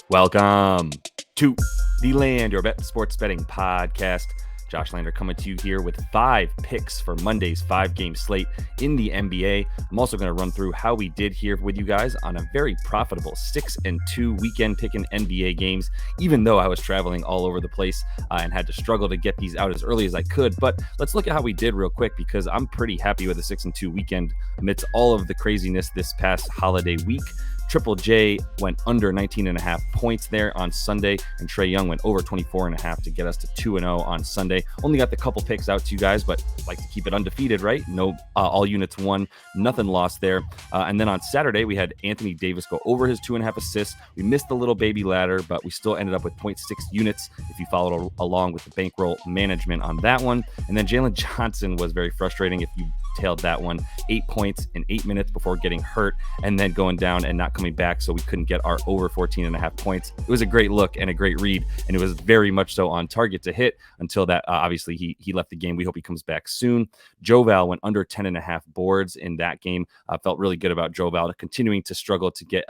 Welcome to the Land, your bet sports betting podcast. Josh Lander coming to you here with 5 picks for Monday's 5-game slate in the NBA. I'm also going to run through how we did here with you guys on a very profitable 6-2 weekend picking NBA games, even though I was traveling all over the place and had to struggle to get these out as early as I could. But let's look at how we did real quick, because I'm pretty happy with the 6-2 weekend amidst all of the craziness this past holiday week. Triple J went under 19.5 points there on Sunday, and Trae Young went over 24.5 to get us to 2-0 on Sunday. Only got the couple picks out to you guys, but like to keep it undefeated, right? No, all units won, nothing lost there. And then on Saturday, we had Anthony Davis go over his 2.5 assists. We missed the little baby ladder, but we still ended up with 0.6 units if you followed along with the bankroll management on that one. And then Jalen Johnson was very frustrating if you tailed that one. 8 points in 8 minutes before getting hurt and then going down and not coming back, so we couldn't get our over 14.5 points. It was a great look and a great read, and it was very much so on target to hit until that obviously he left the game. We hope he comes back soon. Joval went under 10.5 boards in that game. Felt really good about Joval continuing to struggle to get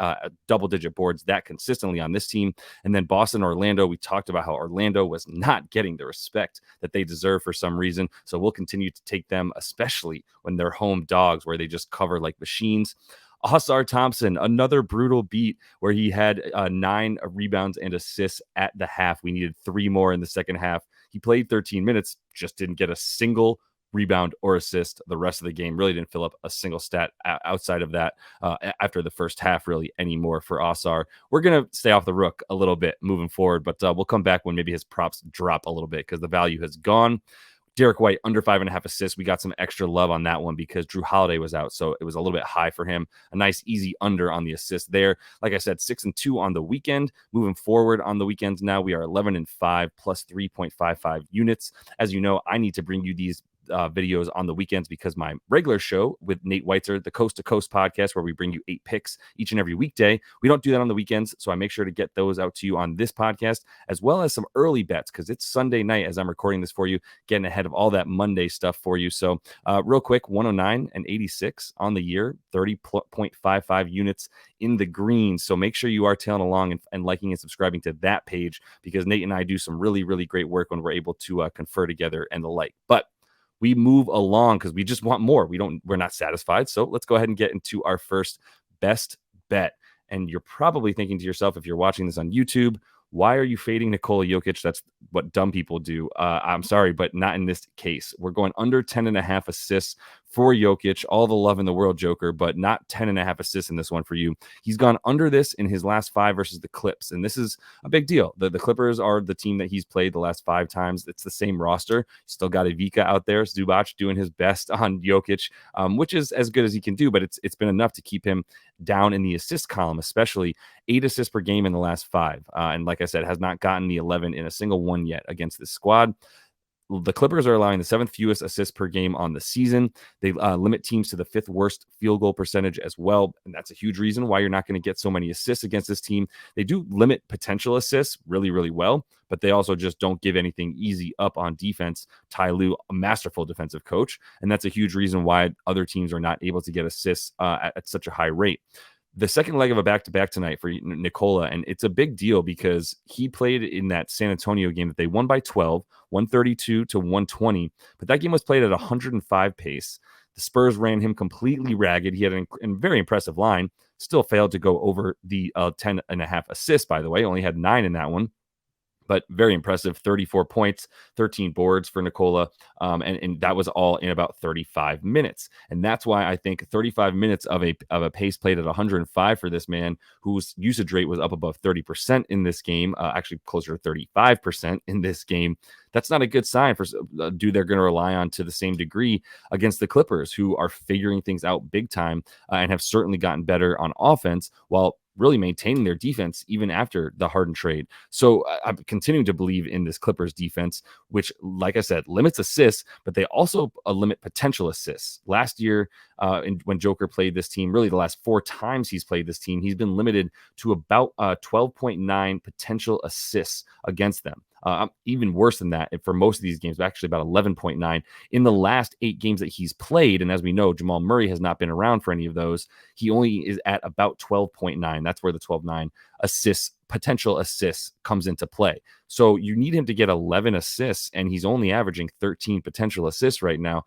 double-digit boards that consistently on this team. And then Boston, Orlando, we talked about how Orlando was not getting the respect that they deserve for some reason, so we'll continue to take them, especially when they're home dogs where they just cover like machines. Ausar Thompson, another brutal beat where he had 9 rebounds and assists at the half. We needed 3 more in the second half. He played 13 minutes, just didn't get a single rebound or assist the rest of the game. Really didn't fill up a single stat outside of that after the first half really anymore for Ausar. We're going to stay off the rook a little bit moving forward, but we'll come back when maybe his props drop a little bit because the value has gone. Derek White, under 5.5 assists. We got some extra love on that one because Drew Holiday was out, so it was a little bit high for him. A nice, easy under on the assist there. Like I said, 6-2 on the weekend. Moving forward on the weekends now, we are 11-5 plus 3.55 units. As you know, I need to bring you these videos on the weekends because my regular show with Nate Weitzer, the Coast to Coast podcast, where we bring you 8 picks each and every weekday, we don't do that on the weekends, so I make sure to get those out to you on this podcast, as well as some early bets because it's Sunday night as I'm recording this for you, getting ahead of all that Monday stuff for you. So real quick, 109 and 86 on the year, 30.55 units in the green. So make sure you are tailing along and liking and subscribing to that page because Nate and I do some really, really great work when we're able to confer together and the like. But we move along because we just want more. We're not satisfied. So let's go ahead and get into our first best bet. And you're probably thinking to yourself, if you're watching this on YouTube, why are you fading Nikola Jokic? That's what dumb people do. I'm sorry, but not in this case. We're going under 10.5 assists for Jokic. All the love in the world, Joker, but not 10.5 assists in this one for you. He's gone under this in his last 5 versus the Clips, and this is a big deal. The Clippers are the team that he's played the last 5 times. It's the same roster. Still got Ivica out there. Zubac doing his best on Jokic, which is as good as he can do, but it's been enough to keep him down in the assist column, especially 8 assists per game in the last 5. And like I said, has not gotten the 11 in a single one yet against this squad. The Clippers are allowing the 7th fewest assists per game on the season. They limit teams to the 5th worst field goal percentage as well. And that's a huge reason why you're not going to get so many assists against this team. They do limit potential assists really, really well, but they also just don't give anything easy up on defense. Ty Lue, a masterful defensive coach. And that's a huge reason why other teams are not able to get assists at such a high rate. The second leg of a back-to-back tonight for Nikola, and it's a big deal because he played in that San Antonio game that they won by 12, 132-120, but that game was played at 105 pace. The Spurs ran him completely ragged. He had a very impressive line, still failed to go over the 10.5 assists, by the way, only had 9 in that one. But very impressive, 34 points, 13 boards for Nikola, and that was all in about 35 minutes. And that's why I think 35 minutes of a pace played at 105 for this man, whose usage rate was up above 30% in this game, actually closer to 35% in this game. That's not a good sign for a dude they're going to rely on to the same degree against the Clippers, who are figuring things out big time and have certainly gotten better on offense while really maintaining their defense even after the Harden trade. So I'm continuing to believe in this Clippers defense, which, like I said, limits assists, but they also limit potential assists. Last year, when Joker played this team, really the last 4 times he's played this team, he's been limited to about 12.9 potential assists against them. Even worse than that for most of these games, actually about 11.9 in the last 8 games that he's played. And as we know, Jamal Murray has not been around for any of those. He only is at about 12.9. That's where the 12.9 assists potential assists comes into play. So you need him to get 11 assists, and he's only averaging 13 potential assists right now.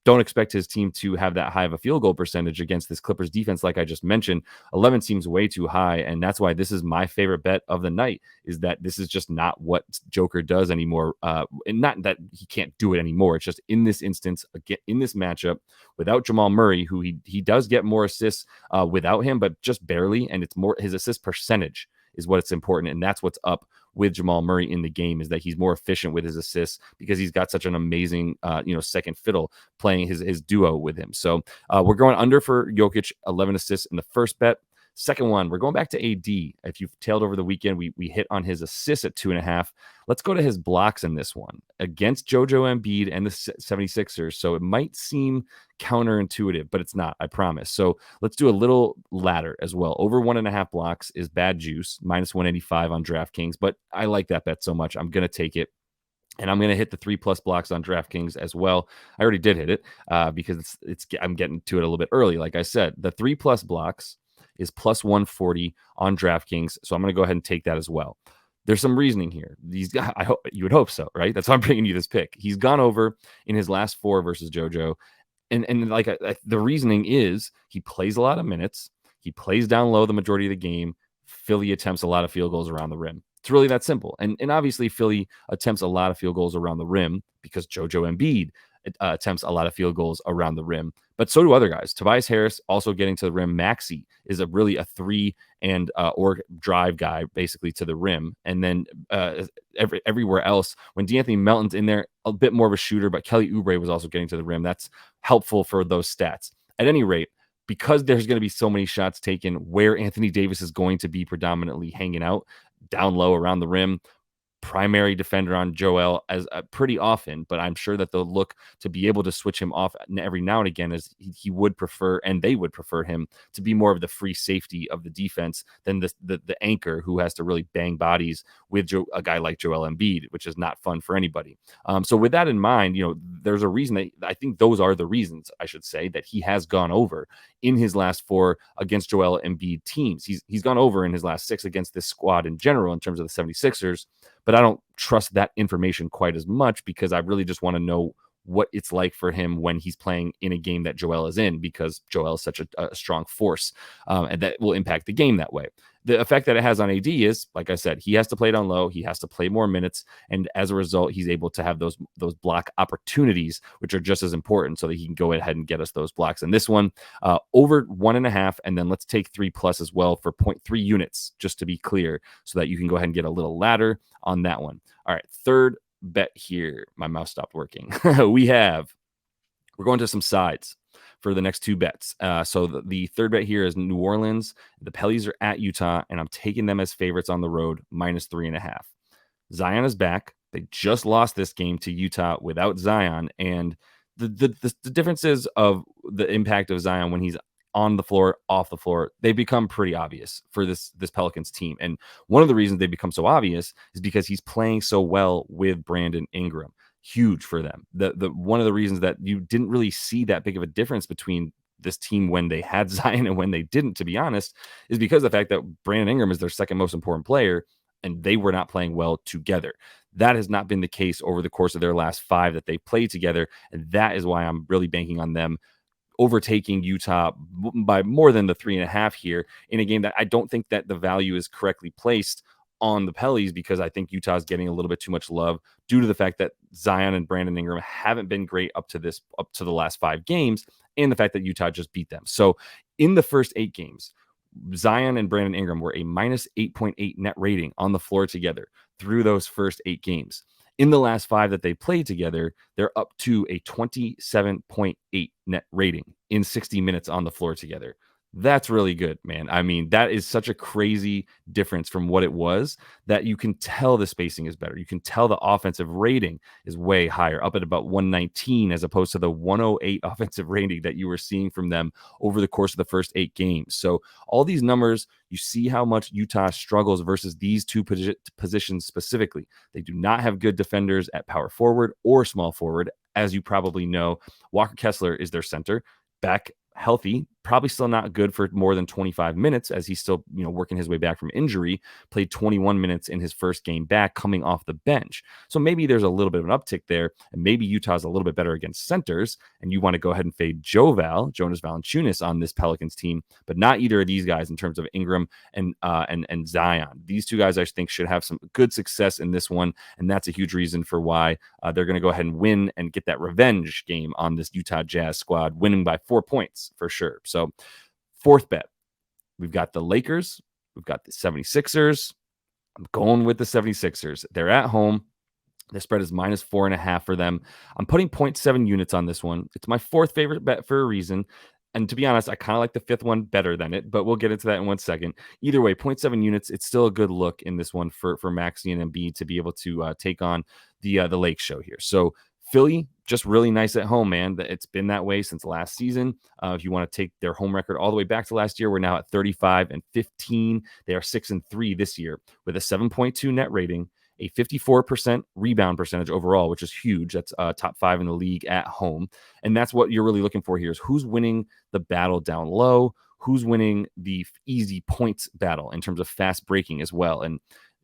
Don't expect his team to have that high of a field goal percentage against this Clippers defense. Like I just mentioned, 11 seems way too high. And that's why this is my favorite bet of the night, is that this is just not what Joker does anymore. And not that he can't do it anymore. It's just in this instance, again, in this matchup without Jamal Murray, who he does get more assists without him, but just barely. And it's more his assist percentage is what's important. And that's what's up with Jamal Murray in the game, is that he's more efficient with his assists because he's got such an amazing, second fiddle playing his duo with him. So we're going under for Jokic, 11 assists in the first bet. Second one, we're going back to AD. If you've tailed over the weekend, we hit on his assists at 2.5. Let's go to his blocks in this one against JoJo Embiid and the 76ers. So it might seem counterintuitive, but it's not, I promise. So let's do a little ladder as well. Over 1.5 blocks is bad juice, minus 185 on DraftKings, but I like that bet so much, I'm going to take it. And I'm going to hit the 3+ blocks on DraftKings as well. I already did hit it because I'm getting to it a little bit early. Like I said, the 3+ blocks is plus 140 on DraftKings. So I'm going to go ahead and take that as well. There's some reasoning here. These guys, I hope you would hope so, right? That's why I'm bringing you this pick. He's gone over in his last 4 versus JoJo. And like the reasoning is he plays a lot of minutes. He plays down low the majority of the game. Philly attempts a lot of field goals around the rim. It's really that simple. And obviously Philly attempts a lot of field goals around the rim because JoJo Embiid attempts a lot of field goals around the rim. But so do other guys. Tobias Harris also getting to the rim. Maxey is really a 3 and or drive guy basically to the rim. And then everywhere else, when D'Anthony Melton's in there, a bit more of a shooter, but Kelly Oubre was also getting to the rim. That's helpful for those stats. At any rate, because there's going to be so many shots taken where Anthony Davis is going to be predominantly hanging out down low around the rim, primary defender on Joel as pretty often, but I'm sure that they'll look to be able to switch him off every now and again, as he would prefer, and they would prefer him to be more of the free safety of the defense than the anchor who has to really bang bodies with a guy like Joel Embiid, which is not fun for anybody. So with that in mind, there's a reason that I think those are the reasons, I should say, that he has gone over in his last 4 against Joel Embiid teams. He's gone over in his last 6 against this squad in general in terms of the 76ers, but I don't trust that information quite as much because I really just want to know what it's like for him when he's playing in a game that Joel is in, because Joel is such a strong force, and that will impact the game that way. The effect that it has on AD is, like I said, he has to play down low. He has to play more minutes. And as a result, he's able to have those block opportunities, which are just as important, so that he can go ahead and get us those blocks. And this one, over 1.5. And then let's take 3+ as well for 0.3 units, just to be clear, so that you can go ahead and get a little ladder on that one. All right. Third bet here. My mouse stopped working. We're going to some sides for the next 2 bets. So the third bet here is New Orleans. The Pellies are at Utah, and I'm taking them as favorites on the road, minus 3.5. Zion is back. They just lost this game to Utah without Zion, and the differences of the impact of Zion when he's on the floor, off the floor, they become pretty obvious for this Pelicans team. And one of the reasons they become so obvious is because he's playing so well with Brandon Ingram. Huge for them. The one of the reasons that you didn't really see that big of a difference between this team when they had Zion and when they didn't, to be honest, is because of the fact that Brandon Ingram is their second most important player, and they were not playing well together. That has not been the case over the course of their last 5 that they played together, and that is why I'm really banking on them overtaking Utah by more than the 3.5 here in a game that I don't think that the value is correctly placed on the Pellies, because I think Utah is getting a little bit too much love due to the fact that Zion and Brandon Ingram haven't been great up to the last 5 games, and the fact that Utah just beat them. So in the first 8 games, Zion and Brandon Ingram were a minus 8.8 net rating on the floor together through those first 8 games. In the last 5 that they played together, they're up to a 27.8 net rating in 60 minutes on the floor together. That's really good, man. I mean, that is such a crazy difference from what it was, that you can tell the spacing is better. You can tell the offensive rating is way higher, up at about 119 as opposed to the 108 offensive rating that you were seeing from them over the course of the first 8 games. So all these numbers, you see how much Utah struggles versus these 2 positions specifically. They do not have good defenders at power forward or small forward. As you probably know, Walker Kessler is their center, back healthy probably still not good for more than 25 minutes as he's still, working his way back from injury. Played 21 minutes in his first game back coming off the bench. So maybe there's a little bit of an uptick there, and maybe Utah's a little bit better against centers, and you want to go ahead and fade Jonas Valanciunas on this Pelicans team, but not either of these guys in terms of Ingram and Zion. These two guys I think should have some good success in this one, and that's a huge reason for why they're going to go ahead and win and get that revenge game on this Utah Jazz squad, winning by 4 points for sure. So fourth bet, we've got the Lakers, we've got the 76ers. I'm going with the 76ers. They're at home. The spread is -4.5 for them. I'm putting 0.7 units on this one. It's my fourth favorite bet for a reason. And to be honest, I kind of like the fifth one better than it, but we'll get into that in 1 second. Either way, 0.7 units, it's still a good look in this one for Maxey and Embiid to be able to take on the Lake show here. So Philly, just really nice at home, man. It's been that way since last season. If you want to take their home record all the way back to last year, we're now at 35-15. They are 6-3 this year with a 7.2 net rating, a 54% rebound percentage overall, which is huge. That's top 5 in the league at home. And that's what you're really looking for here is who's winning the battle down low, who's winning the easy points battle in terms of fast breaking as well. And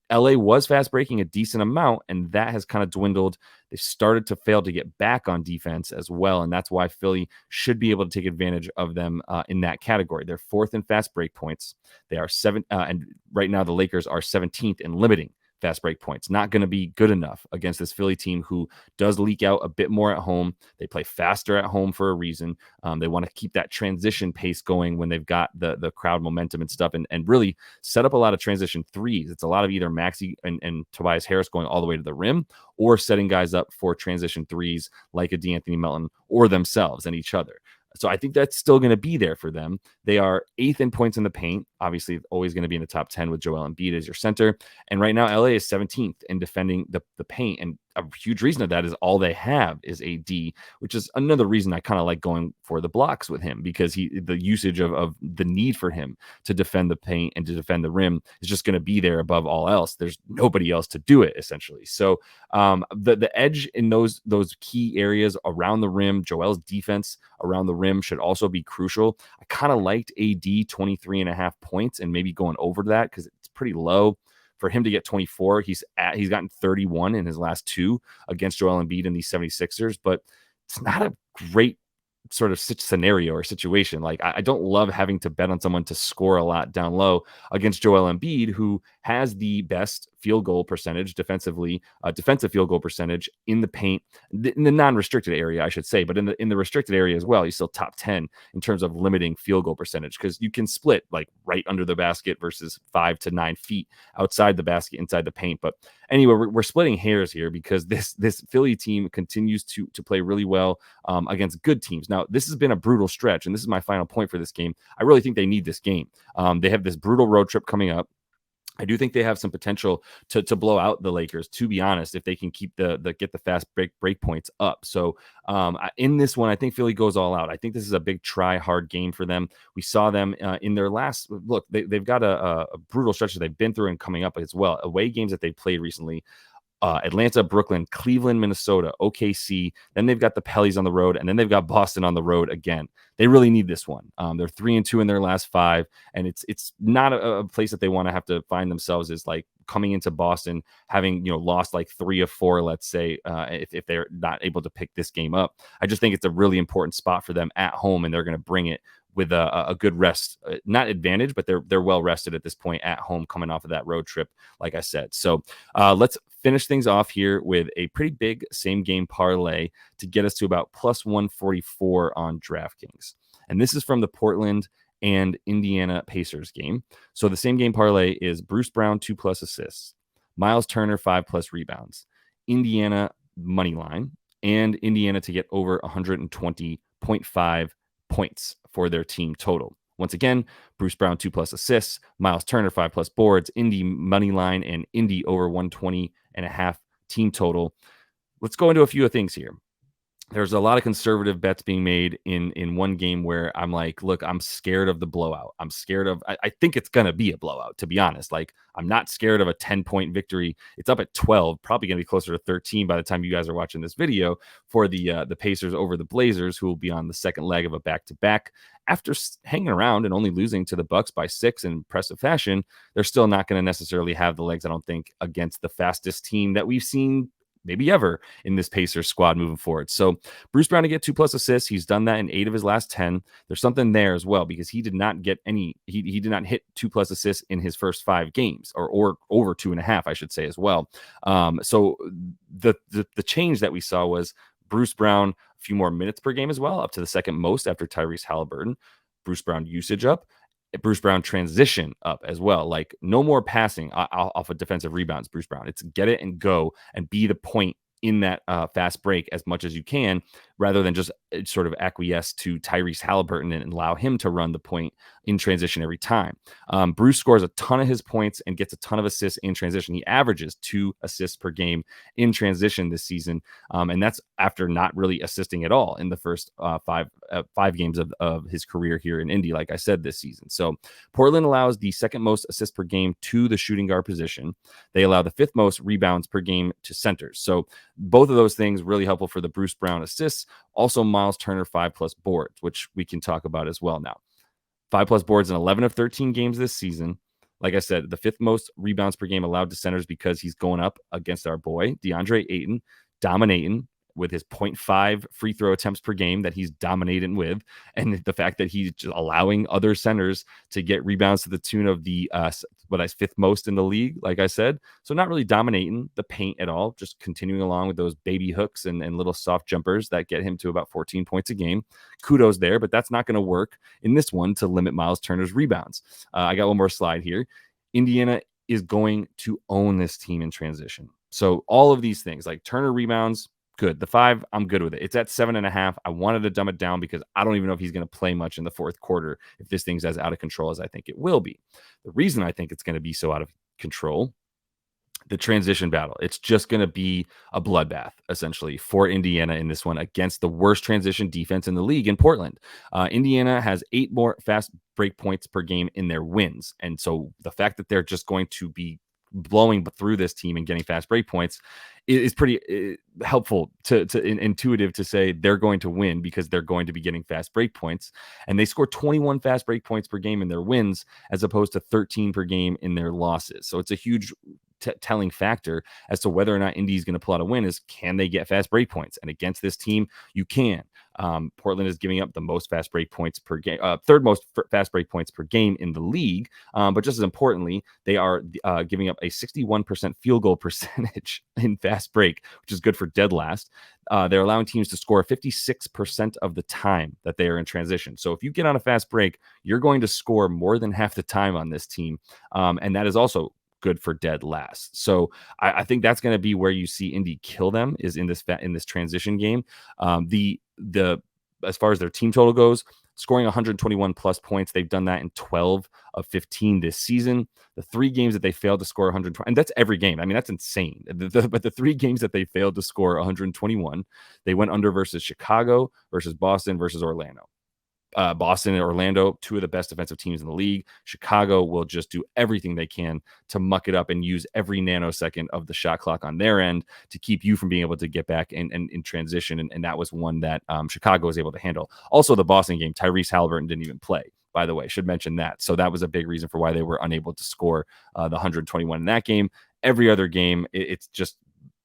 LA was fast breaking a decent amount, and that has kind of dwindled. They've started to fail to get back on defense as well, and that's why Philly should be able to take advantage of them in that category. They're 4th in fast break points. They are 7, and right now the Lakers are 17th in limiting fast break points. Not going to be good enough against this Philly team who does leak out a bit more at home. They play faster at home for a reason. They want to keep that transition pace going when they've got the crowd momentum and stuff, and really set up a lot of transition threes. It's a lot of either Maxey and Tobias Harris going all the way to the rim or setting guys up for transition threes like a DeAnthony Melton or themselves and each other. So I think that's still going to be there for them. They are 8th in points in the paint. Obviously, always going to be in the top 10 with Joel Embiid as your center. And right now, LA is 17th in defending the paint. And a huge reason of that is all they have is AD, which is another reason I kind of like going for the blocks with him, because the usage of the need for him to defend the paint and to defend the rim is just going to be there above all else. There's nobody else to do it, essentially. So the edge in those key areas around the rim, Joel's defense around the rim should also be crucial. I kind of liked AD 23.5 points and maybe going over that because it's pretty low. For him to get 24, he's gotten 31 in his last 2 against Joel Embiid and the 76ers, but it's not a great sort of scenario or situation. Like I don't love having to bet on someone to score a lot down low against Joel Embiid, who has the best field goal percentage defensively, defensive field goal percentage in the paint, in the non-restricted area, I should say, but in the restricted area as well. He's still top 10 in terms of limiting field goal percentage, because you can split like right under the basket versus 5 to 9 feet outside the basket, inside the paint. But anyway, we're splitting hairs here because this Philly team continues to play really well against good teams. Now, this has been a brutal stretch, and this is my final point for this game. I really think they need this game. They have this brutal road trip coming up. I do think they have some potential to blow out the Lakers, to be honest, if they can keep get the fast break points up. So in this one, I think Philly goes all out. I think this is a big try hard game for them. We saw them in their last look. They've got a brutal stretch that they've been through and coming up as well. Away games that they've played recently. Atlanta, Brooklyn, Cleveland, Minnesota, OKC. Then they've got the Pellies on the road, and then they've got Boston on the road again. They really need this one. They're 3-2 in their last 5, and it's not a place that they want to have to find themselves is like coming into Boston having lost like 3 of 4, let's say, if they're not able to pick this game up. I just think it's a really important spot for them at home, and they're going to bring it with a good rest, not advantage, but they're well rested at this point at home coming off of that road trip, like I said. So let's finish things off here with a pretty big same game parlay to get us to about plus 144 on DraftKings. And this is from the Portland and Indiana Pacers game. So the same game parlay is Bruce Brown 2+ assists, Miles Turner 5+ rebounds, Indiana money line, and Indiana to get over 120.5 points for their team total. Once again, Bruce Brown 2+ assists, Miles Turner 5+ boards, Indy money line, and Indy over 120.5 team total. Let's go into a few things here. There's a lot of conservative bets being made in one game where I'm like, look, I'm scared of the blowout. I'm scared of, I think it's going to be a blowout, to be honest. Like, I'm not scared of a 10-point victory. It's up at 12, probably going to be closer to 13 by the time you guys are watching this video for the Pacers over the Blazers, who will be on the second leg of a back-to-back. after hanging around and only losing to the Bucks by 6 in impressive fashion, they're still not going to necessarily have the legs, I don't think, against the fastest team that we've seen maybe ever in this Pacers squad moving forward. So Bruce Brown to get 2+ assists. He's done that in 8 of his last 10. There's something there as well, because he did not get he did not hit 2+ assists in his first 5 games, or over 2.5, I should say, as well. So the change that we saw was Bruce Brown, a few more minutes per game as well, up to the second most after Tyrese Halliburton. Bruce Brown usage up. Bruce Brown transition up as well. Like, no more passing off of defensive rebounds, Bruce Brown. It's get it and go and be the point in that fast break as much as you can, rather than just sort of acquiesce to Tyrese Halliburton and allow him to run the point in transition every time. Bruce scores a ton of his points and gets a ton of assists in transition. He averages 2 assists per game in transition this season, and that's after not really assisting at all in the first 5 games of his career here in Indy, like I said, this season. So Portland allows the second most assists per game to the shooting guard position. They allow the 5th most rebounds per game to centers. So both of those things really helpful for the Bruce Brown assists. Also, Miles Turner 5+ boards, which we can talk about as well now. 5+ boards in 11 of 13 games this season. Like I said, the 5th most rebounds per game allowed to centers, because he's going up against our boy DeAndre Ayton, dominating with his 0.5 free throw attempts per game that he's dominating with, and the fact that he's just allowing other centers to get rebounds to the tune of the 5th most in the league, like I said. So not really dominating the paint at all, just continuing along with those baby hooks and little soft jumpers that get him to about 14 points a game. Kudos there, but that's not going to work in this one to limit Miles Turner's rebounds. I got one more slide here. Indiana is going to own this team in transition. So all of these things, like Turner rebounds, good. The 5, I'm good with it. It's at 7.5. I wanted to dumb it down because I don't even know if he's going to play much in the 4th quarter if this thing's as out of control as I think it will be. The reason I think it's going to be so out of control, the transition battle. It's just going to be a bloodbath, essentially, for Indiana in this one against the worst transition defense in the league in Portland. Indiana has 8 more fast break points per game in their wins. And so the fact that they're just going to be blowing through this team and getting fast break points is pretty helpful to intuitive to say they're going to win, because they're going to be getting fast break points. And they score 21 fast break points per game in their wins, as opposed to 13 per game in their losses. So it's a huge telling factor as to whether or not Indy is going to pull out a win, is can they get fast break points? And against this team, you can. Portland is giving up the most fast break points per game, 3rd most fast break points per game in the league. But just as importantly, they are giving up a 61% field goal percentage in fast break, which is good for dead last. They're allowing teams to score 56% of the time that they are in transition. So if you get on a fast break, you're going to score more than half the time on this team. And that is also good for dead last. So I think that's going to be where you see Indy kill them, is in this transition game. The as far as their team total goes, scoring 121 plus points, they've done that in 12 of 15 this season. The 3 games that they failed to score 120, and that's every game. I mean, that's insane. But the 3 games that they failed to score 121, they went under versus Chicago, versus Boston, versus Orlando. Boston and Orlando, 2 of the best defensive teams in the league. Chicago will just do everything they can to muck it up and use every nanosecond of the shot clock on their end to keep you from being able to get back and in transition. And that was one that Chicago was able to handle. Also, the Boston game, Tyrese Halliburton didn't even play, by the way. Should mention that. So that was a big reason for why they were unable to score the 121 in that game. Every other game, it's just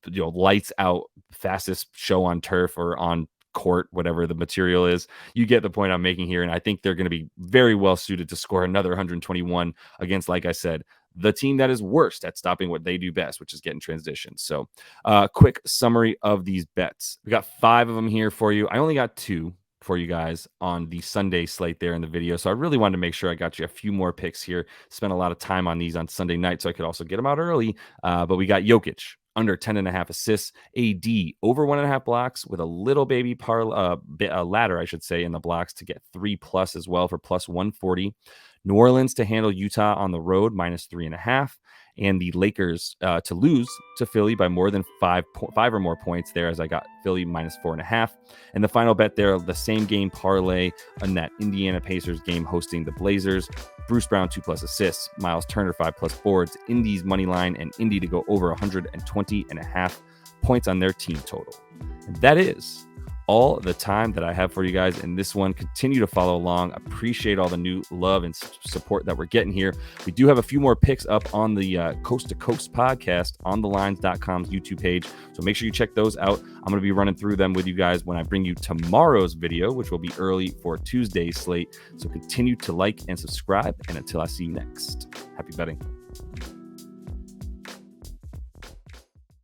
lights out, fastest show on turf or on court, whatever the material is. You get the point I'm making here. And I think they're going to be very well suited to score another 121 against, like I said, the team that is worst at stopping what they do best, which is getting transition. So quick summary of these bets. We got 5 of them here for you. I only got 2 for you guys on the Sunday slate there in the video. So I really wanted to make sure I got you a few more picks here. Spent a lot of time on these on Sunday night so I could also get them out early. But we got Jokic under 10.5 assists, AD over 1.5 blocks with a little baby ladder, I should say, in the blocks to get 3+ as well for plus 140. New Orleans to handle Utah on the road, minus 3.5. And the Lakers to lose to Philly by more than 5 or more points there, as I got Philly minus 4.5. And the final bet there, the same game parlay on that Indiana Pacers game hosting the Blazers. Bruce Brown 2+ assists, Miles Turner 5+ boards, Indy's money line, and Indy to go over 120.5 points on their team total. And that is all the time that I have for you guys in this one. Continue to follow along. Appreciate all the new love and support that we're getting here. We do have a few more picks up on the Coast to Coast podcast on thelines.com's YouTube page. So make sure you check those out. I'm going to be running through them with you guys when I bring you tomorrow's video, which will be early for Tuesday's slate. So continue to like and subscribe. And until I see you next, happy betting.